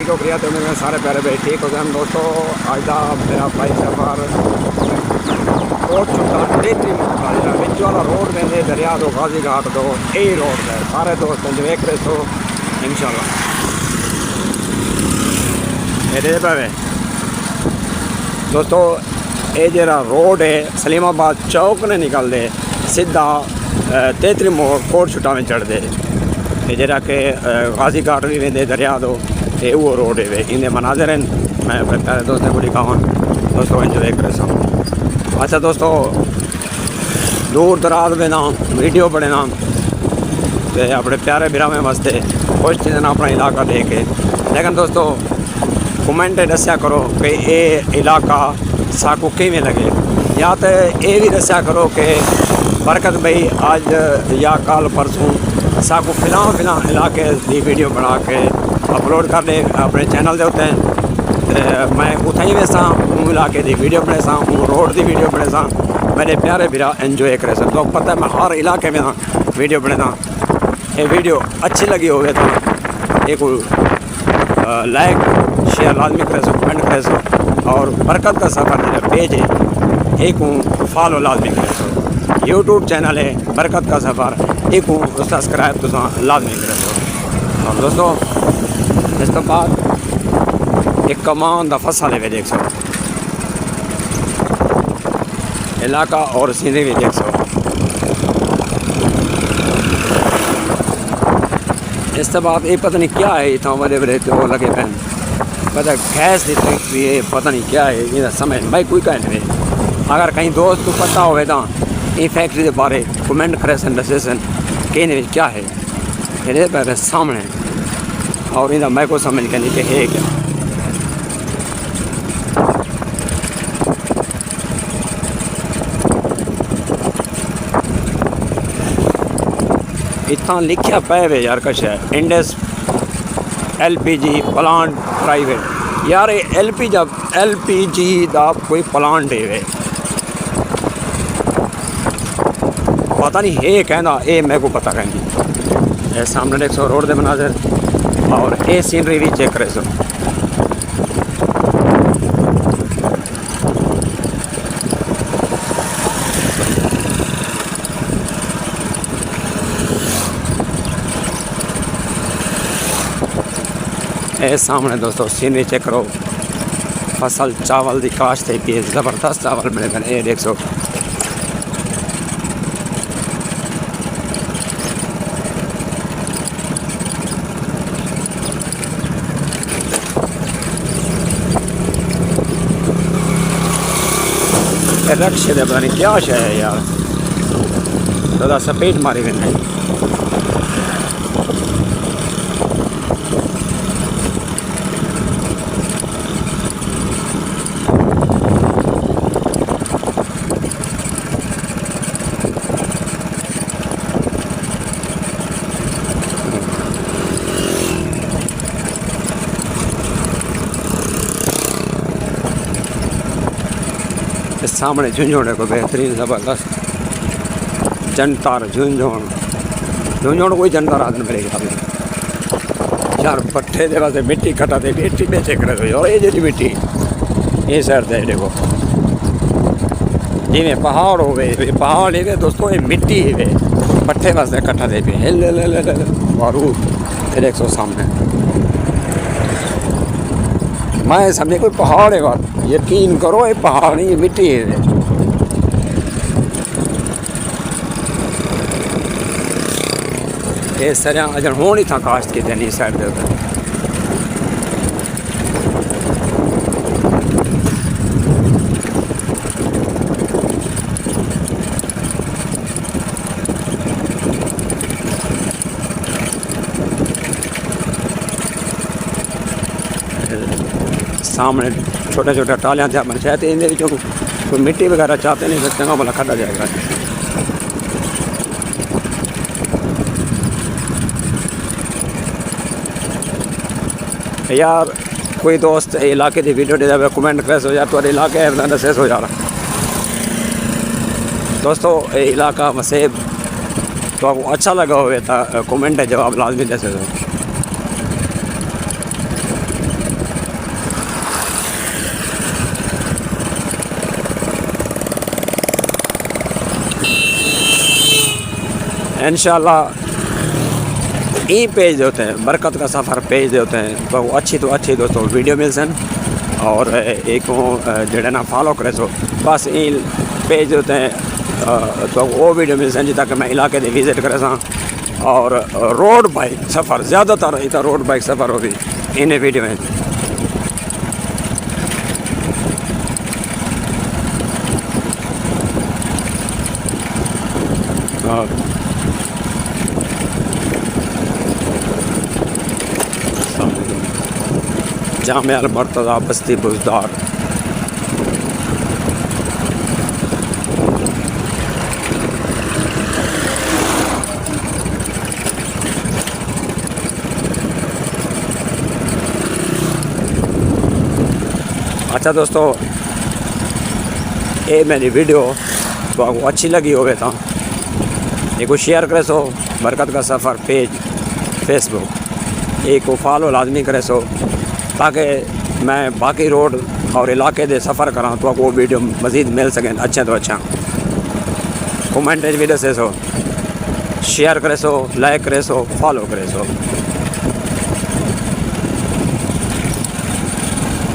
ठीक हो गया तो मेरे सारे प्यारे भाई ठीक हो गए हम दोस्तों। आज का मेरा भाई सफर रोड छुट्टा तेतरी मुकाल बिच वाला रोड में दरिया दो गाजी घाट दो यही रोड है सारे दोस्त जो एक रहे सो इंशाल्लाह मेरे पे दोस्तों। ये जरा रोड है सलीमाबाद चौक ने निकल दे सीधा तेतरी मोड़ कोट छुट्टा में चढ़ दे जरा के गाजी घाट भी वेंदे दरिया दो ये वो रोड है इन्हें मनाजर हैं। मैं प्यारे दोस्तों को दिखाऊँ दोस्तों एंजॉय कर सकूँ। अच्छा दोस्तों दूर दराज में ना वीडियो बने ना तो अपने प्यारे बिरा में मस्ते खुश थी ना अपना इलाका देखे। लेकिन दोस्तों कमेंट दस्या करो कि ये इलाका साकू किमें लगे या तो ये भी दस्या करो कि बरकत भाई आज या कल परसों साकू फिलहाल इलाके की वीडियो बना के अपलोड कर दे अपने चैनल के उत्ते मैं उतना ही वैसा हूँ इलाके की वीडियो बने सा हूँ रोड की वीडियो बने सा मेरे प्यारे बिरा एंजॉय करे सा। तो पता है मैं हर इलाके में वीडियो बने था। ये वीडियो अच्छी लगी हो तो एक लाइक शेयर लाजमी करे सो कमेंट करे सो और बरकत का सफ़र मेरा पेज है एक फॉलो लाजमी करे सो। यूट्यूब चैनल है बरकत का सफ़र एक सब्सक्राइब तो लाजमी करे सो। और दोस्तों इस तो बाद एक कमान का फसल है देख सो इलाका और सीधे भी देख सो। इस तो बाद ये पता नहीं क्या है इतना बड़े बड़े तो लगे पैन पता गैस देते ये पता नहीं क्या है ये समझ भाई कोई कह नहीं। अगर कहीं दोस्त को पता हो तो ये फैक्ट्री के बारे कमेंट करे सन दसे सन कहने क्या है मेरे पैर सामने और इनका मैं को समझ के नहीं कि है क्या। इतना लिखा पे वे यार कश है इंडस LPG प्लांट प्राइवेट यार LPG का कोई प्लांट है वे पता नहीं है कहना ये मेरे को पता कहेंगी। सामने देख सो रोड दे मनाजर और ये सीनरी भी चेक करे सो। ये सामने दोस्तों सीनरी चेक करो फसल चावल की काश्त है ज़बरदस्त चावल मिले थे ये देख सो। रक्शे दे पता नहीं क्या शय है यार दादा सपेट मारी गई। सामने झुंझुन को बेहतरीन ज़बरदस्त जनतार झुंझुन कोई जनतार आदमी मेरे ख्याल में यार पट्ठे दे वास्ते मिट्टी कटा दे मिट्टी बेचे करे और ये जी मिट्टी ये सर दे देखो जिमें पहाड़ हो गए पहाड़ है दोस्तों ये मिट्टी है पट्ठे वास्ते कटा दे पे बारूद 100 सामने मैं समझे कोई पहाड़ है बात यकीन करो ये पहाड़ नहीं ये मिट्टी है। ये सर अजन हो नहीं था काश्त के दिन इस साइड पे सामने छोटे छोटे टालियाँ थे अपने चाहते इन कोई मिट्टी वगैरह चाहते नहीं तो चंगा भला खड़ा जाएगा। यार कोई दोस्त इलाके की वीडियो दे जाए कमेंट करे सो यार तुम्हारे इलाके है दसे सो यार दोस्तों ये इलाका मसेब तो आपको अच्छा लगा हुए तो कमेंट है जवाब लाजमी दसे सो। इंशाल्लाह ई पेज होते हैं बरकत का सफ़र पेज होते हैं तो अच्छी दोस्तों वीडियो मिल सन और एक जड़े ना फॉलो करे सो बस ई पेज होते हैं तो वो वीडियो मिल सन जितना कि मैं इलाके दे विजिट करे सा और रोड बाइक सफ़र ज़्यादातर इतना रोड बाइक सफ़र होगी इन वीडियो में। जामिया अल-मुर्तज़ा बस्ती बुज़दार। अच्छा दोस्तों ये मेरी वीडियो तो आपको अच्छी लगी होवे तो एक को शेयर करे सो बरकत का सफ़र पेज फेसबुक एक को फॉलो लाजमी करे सो ताकि मैं बाकी रोड और इलाके दे सफ़र करा तो आपको वीडियो मज़ीद मिल सकें अच्छा तो अच्छा। कमेंट वीडियो से सो शेयर करे सो लाइक करे सो फॉलो करे सो।